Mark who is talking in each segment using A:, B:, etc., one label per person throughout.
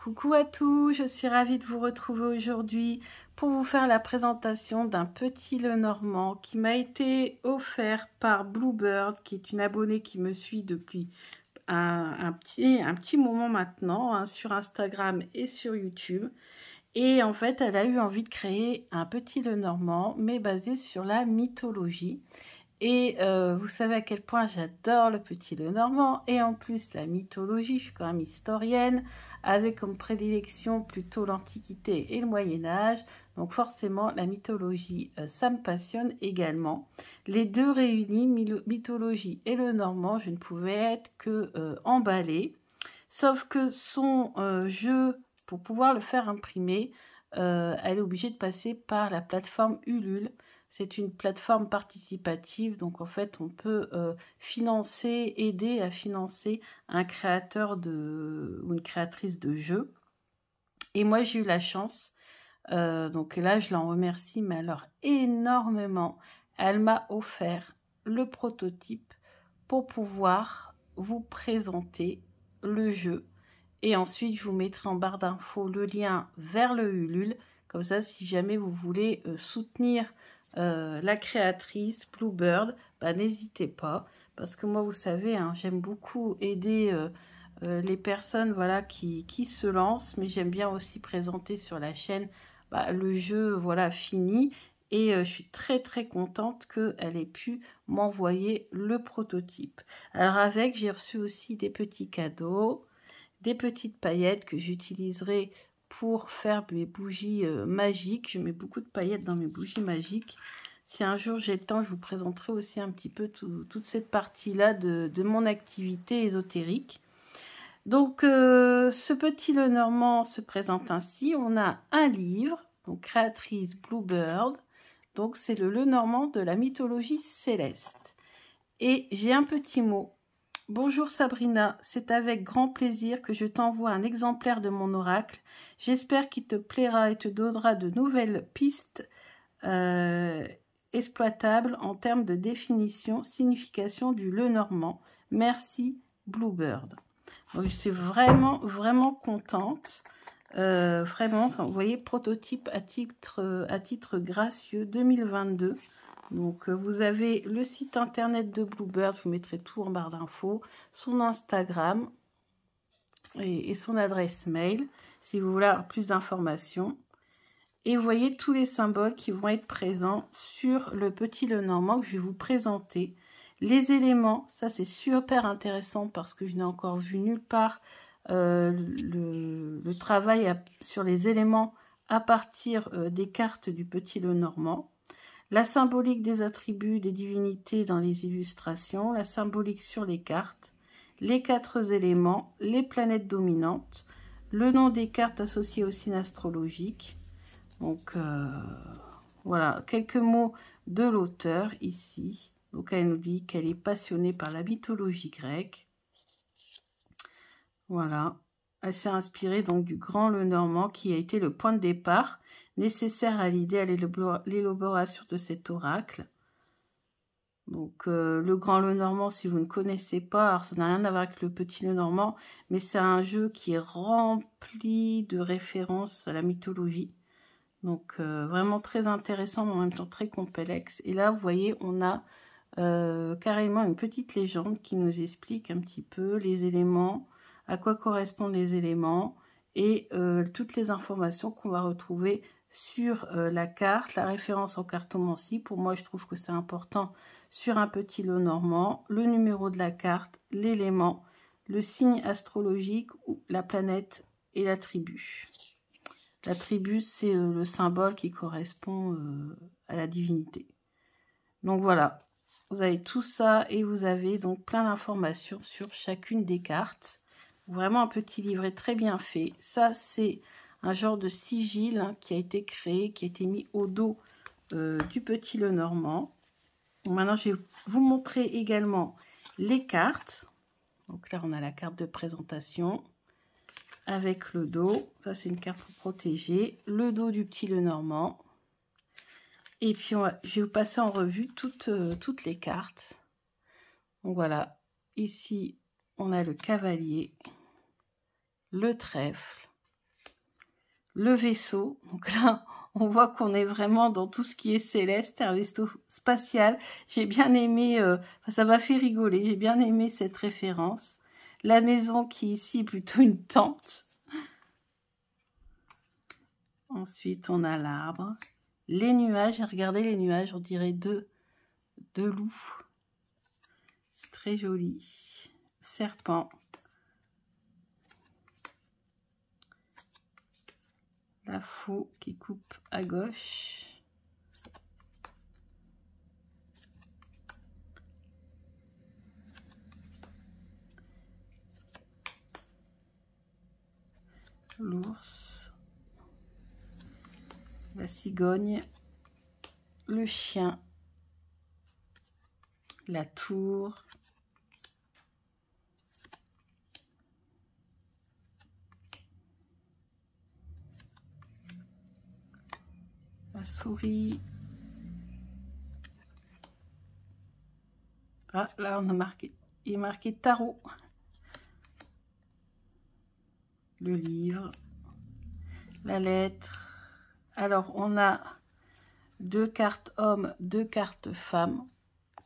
A: Coucou à tous, je suis ravie de vous retrouver aujourd'hui pour vous faire la présentation d'un petit Lenormand qui m'a été offert par Bluebird, qui est une abonnée qui me suit depuis un petit moment maintenant hein, sur Instagram et sur YouTube. Et en fait, elle a eu envie de créer un petit Lenormand, mais basé sur la mythologie. Et vous savez à quel point j'adore le petit Lenormand et en plus la mythologie, je suis quand même historienne, avec comme prédilection plutôt l'Antiquité et le Moyen-Âge. Donc forcément la mythologie, ça me passionne également. Les deux réunis, mythologie et Lenormand, je ne pouvais être que emballée. Sauf que son jeu, pour pouvoir le faire imprimer, elle est obligée de passer par la plateforme Ulule. C'est une plateforme participative, donc en fait on peut aider à financer un créateur ou une créatrice de jeu. Et moi j'ai eu la chance, donc là je l'en remercie, mais alors énormément. Elle m'a offert le prototype pour pouvoir vous présenter le jeu. Et ensuite je vous mettrai en barre d'infos le lien vers le Ulule. Comme ça, si jamais vous voulez soutenir la créatrice Bluebird, bah, n'hésitez pas. Parce que moi, vous savez, hein, j'aime beaucoup aider les personnes voilà, qui se lancent. Mais j'aime bien aussi présenter sur la chaîne le jeu voilà, fini. Et je suis très contente qu'elle ait pu m'envoyer le prototype. Alors avec, j'ai reçu aussi des petits cadeaux, des petites paillettes que j'utiliserai pour faire mes bougies magiques. Je mets beaucoup de paillettes dans mes bougies magiques. Si un jour j'ai le temps, je vous présenterai aussi un petit peu toute cette partie-là de mon activité ésotérique. Donc, ce petit Lenormand se présente ainsi. On a un livre, donc créatrice Bluebird. Donc, c'est le Lenormand de la mythologie céleste. Et j'ai un petit mot. Bonjour Sabrina, c'est avec grand plaisir que je t'envoie un exemplaire de mon oracle. J'espère qu'il te plaira et te donnera de nouvelles pistes exploitables en termes de définition, signification du Lenormand. Merci Bluebird. Donc, je suis vraiment contente. Vraiment, vous voyez, prototype à titre gracieux 2022. Donc, vous avez le site internet de Bluebird, je vous mettrai tout en barre d'infos, son Instagram et son adresse mail, si vous voulez avoir plus d'informations. Et vous voyez tous les symboles qui vont être présents sur le petit Lenormand que je vais vous présenter. Les éléments, ça c'est super intéressant parce que je n'ai encore vu nulle part le travail sur les éléments à partir des cartes du petit Lenormand. La symbolique des attributs des divinités dans les illustrations, la symbolique sur les cartes, les 4 éléments, les planètes dominantes, le nom des cartes associées au signe astrologique. Donc voilà, quelques mots de l'auteur ici. Donc elle nous dit qu'elle est passionnée par la mythologie grecque. Voilà, elle s'est inspirée donc du grand Lenormand qui a été le point de départ nécessaire à l'idée, à l'élaboration de cet oracle. Donc le grand Lenormand, si vous ne connaissez pas, alors ça n'a rien à voir avec le petit Lenormand, mais c'est un jeu qui est rempli de références à la mythologie. Donc vraiment très intéressant, mais en même temps très complexe. Et là, vous voyez, on a carrément une petite légende qui nous explique un petit peu les éléments, à quoi correspondent les éléments, et toutes les informations qu'on va retrouver sur la carte, la référence en cartomancie. Pour moi, je trouve que c'est important sur un petit Lenormand, le numéro de la carte, l'élément, le signe astrologique, ou la planète et la tribu. La tribu, c'est le symbole qui correspond à la divinité. Donc voilà, vous avez tout ça et vous avez donc plein d'informations sur chacune des cartes. Vraiment un petit livret très bien fait. Ça, c'est un genre de sigil hein, qui a été créé, qui a été mis au dos du petit Lenormand. Donc maintenant, je vais vous montrer également les cartes. Donc là, on a la carte de présentation avec le dos. Ça, c'est une carte protégée. Le dos du petit Lenormand. Et puis, je vais vous passer en revue toutes les cartes. Donc voilà, ici, on a le cavalier, le trèfle, le vaisseau. Donc là, on voit qu'on est vraiment dans tout ce qui est céleste, un vaisseau spatial. J'ai bien aimé, ça m'a fait rigoler, j'ai bien aimé cette référence. La maison qui ici est plutôt une tente. Ensuite, on a l'arbre. Les nuages, regardez les nuages, on dirait deux loups. C'est très joli. Serpent. La faux qui coupe à gauche. L'ours. La cigogne. Le chien. La tour. La souris. Ah, là, on a marqué, il est marqué tarot. Le livre. La lettre. Alors, on a 2 cartes hommes, 2 cartes femmes.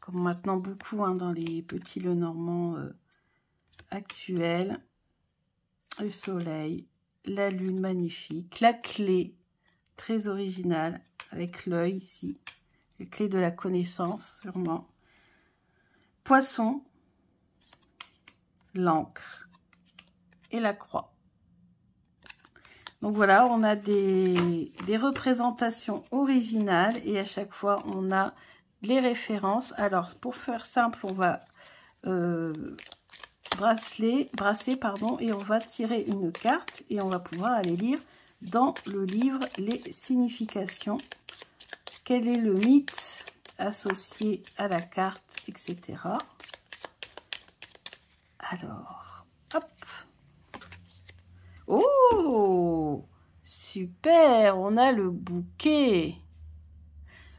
A: Comme maintenant beaucoup dans les petits Lenormand actuels. Le soleil. La lune magnifique. La clé. Très originale. Avec l'œil ici. La clé de la connaissance, sûrement. Poisson, l'encre et la croix. Donc voilà, on a des représentations originales et à chaque fois on a les références. Alors pour faire simple, on va brasser et on va tirer une carte et on va pouvoir aller lire dans le livre les significations. Quel est le mythe associé à la carte, etc. Alors, hop. Oh, super, on a le bouquet.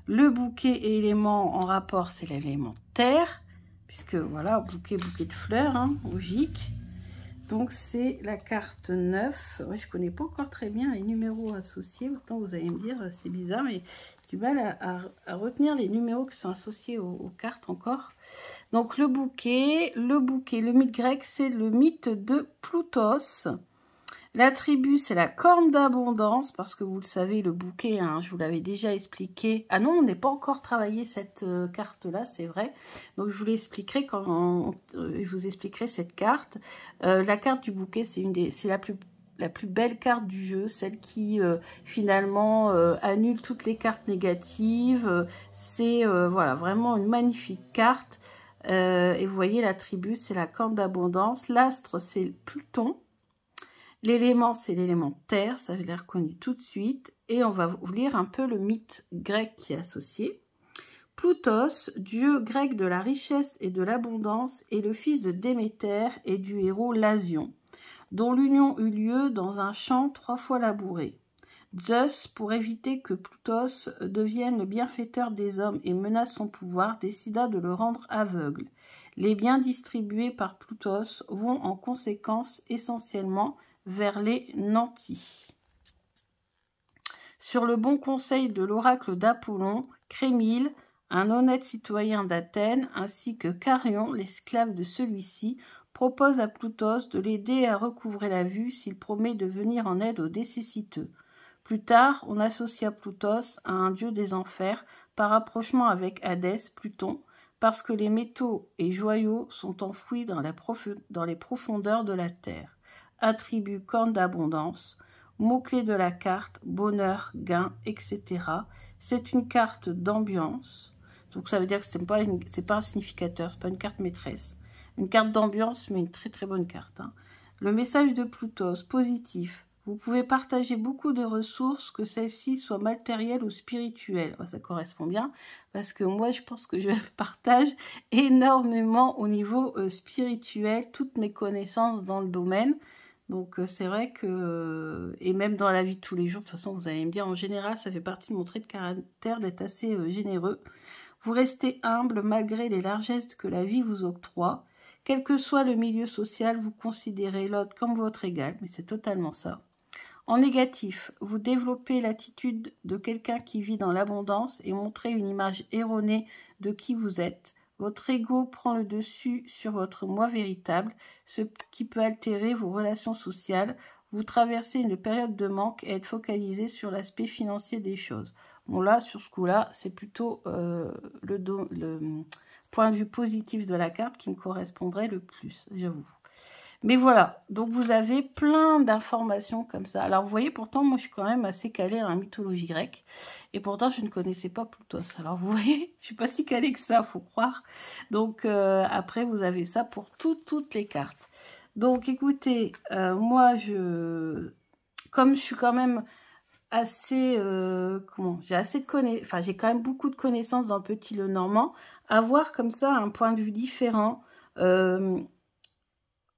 A: Le bouquet élément en rapport, c'est l'élément terre, puisque voilà, bouquet de fleurs, logique. Donc c'est la carte 9. Ouais, je connais pas encore très bien les numéros associés. Pourtant, vous allez me dire, c'est bizarre, mais j'ai du mal à retenir les numéros qui sont associés aux cartes encore. Donc le bouquet, le mythe grec, c'est le mythe de Ploutos. L'attribut, c'est la corne d'abondance, parce que vous le savez, le bouquet, je vous l'avais déjà expliqué. Ah non, on n'est pas encore travaillé cette carte-là, c'est vrai. Donc je vous l'expliquerai quand je vous expliquerai cette carte. La carte du bouquet, c'est la plus belle carte du jeu, celle qui finalement annule toutes les cartes négatives. C'est voilà, vraiment une magnifique carte. Et vous voyez, l'attribut, c'est la corne d'abondance. L'astre, c'est Pluton. L'élément, c'est l'élément terre, ça je l'ai reconnu tout de suite. Et on va vous lire un peu le mythe grec qui est associé. Ploutos, dieu grec de la richesse et de l'abondance, est le fils de Déméter et du héros Lasion, dont l'union eut lieu dans un champ 3 fois labouré. Zeus, pour éviter que Ploutos devienne le bienfaiteur des hommes et menace son pouvoir, décida de le rendre aveugle. Les biens distribués par Ploutos vont en conséquence essentiellement vers les nantis. Sur le bon conseil de l'oracle d'Apollon, Crémile, un honnête citoyen d'Athènes, ainsi que Carion, l'esclave de celui-ci, propose à Ploutos de l'aider à recouvrer la vue s'il promet de venir en aide aux nécessiteux. Plus tard, on associa Ploutos à un dieu des enfers par rapprochement avec Hadès, Pluton, parce que les métaux et joyaux sont enfouis dans les profondeurs de la terre. Attribut corne d'abondance, mots-clés de la carte, bonheur, gain, etc. C'est une carte d'ambiance. Donc ça veut dire que c'est pas un significateur, c'est pas une carte maîtresse. Une carte d'ambiance, mais une très très bonne carte. Le message de Ploutos, positif. Vous pouvez partager beaucoup de ressources, que celles-ci soient matérielles ou spirituelles. Ça correspond bien, parce que moi, je pense que je partage énormément au niveau spirituel toutes mes connaissances dans le domaine. Donc c'est vrai que, et même dans la vie de tous les jours, de toute façon, vous allez me dire, en général, ça fait partie de mon trait de caractère d'être assez généreux. Vous restez humble malgré les largesses que la vie vous octroie. Quel que soit le milieu social, vous considérez l'autre comme votre égal, mais c'est totalement ça. En négatif, vous développez l'attitude de quelqu'un qui vit dans l'abondance et montrez une image erronée de qui vous êtes. Votre ego prend le dessus sur votre moi véritable, ce qui peut altérer vos relations sociales. Vous traversez une période de manque et êtes focalisé sur l'aspect financier des choses. Bon là, sur ce coup-là, c'est plutôt le point de vue positif de la carte qui me correspondrait le plus, j'avoue. Mais voilà, donc vous avez plein d'informations comme ça. Alors vous voyez, pourtant, moi je suis quand même assez calée en mythologie grecque. Et pourtant, je ne connaissais pas Plutos. Alors vous voyez, je suis pas si calée que ça, faut croire. Donc après, vous avez ça pour toutes les cartes. Donc écoutez, moi, comme je suis quand même assez... j'ai assez de connaissances... Enfin, j'ai quand même beaucoup de connaissances dans le Petit Lenormand. Avoir comme ça un point de vue différent...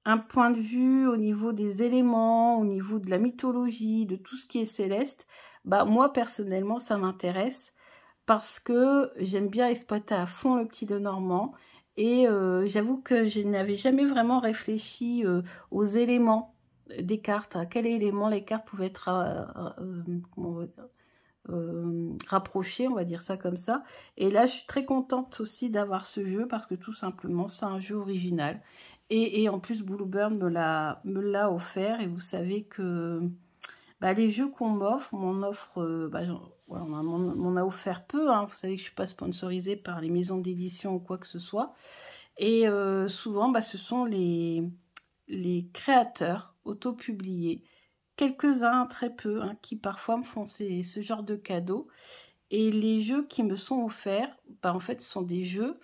A: un point de vue au niveau des éléments, au niveau de la mythologie, de tout ce qui est céleste, bah moi personnellement ça m'intéresse parce que j'aime bien exploiter à fond le Petit Lenormand et j'avoue que je n'avais jamais vraiment réfléchi aux éléments des cartes, à quel élément les cartes pouvaient être rapprochées, on va dire ça comme ça. Et là je suis très contente aussi d'avoir ce jeu parce que tout simplement c'est un jeu original. Et en plus, Bluebird me l'a offert. Et vous savez que bah, les jeux qu'on m'offre, on m'en a offert peu. Hein. Vous savez que je ne suis pas sponsorisée par les maisons d'édition ou quoi que ce soit. Et souvent, bah, ce sont les créateurs autopubliés. Quelques-uns, très peu, hein, qui parfois me font ce genre de cadeaux. Et les jeux qui me sont offerts, bah, en fait, ce sont des jeux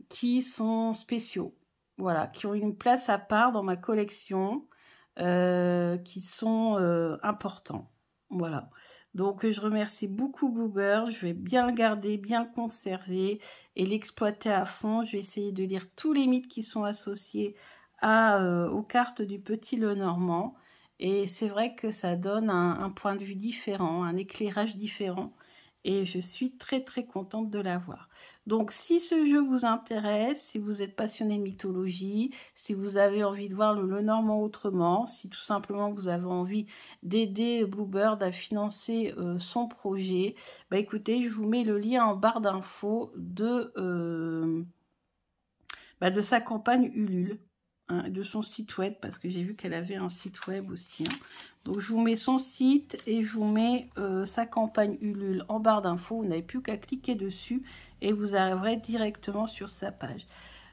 A: qui sont spéciaux. Voilà, qui ont une place à part dans ma collection, qui sont importants. Voilà. Donc, je remercie beaucoup Bluebird. Je vais bien le garder, bien le conserver et l'exploiter à fond. Je vais essayer de lire tous les mythes qui sont associés aux cartes du Petit Lenormand. Et c'est vrai que ça donne un point de vue différent, un éclairage différent. Et je suis très très contente de l'avoir. Donc si ce jeu vous intéresse, si vous êtes passionné de mythologie, si vous avez envie de voir le Lenormand autrement, si tout simplement vous avez envie d'aider Bluebird à financer son projet, bah écoutez, je vous mets le lien en barre d'infos de sa campagne Ulule. Hein, de son site web, parce que j'ai vu qu'elle avait un site web aussi. Hein. Donc je vous mets son site et je vous mets sa campagne Ulule en barre d'infos. Vous n'avez plus qu'à cliquer dessus et vous arriverez directement sur sa page.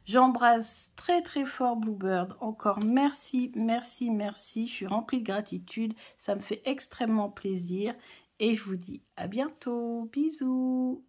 A: J'embrasse très très fort Bluebird. Encore merci, merci, merci. Je suis remplie de gratitude. Ça me fait extrêmement plaisir. Et je vous dis à bientôt. Bisous.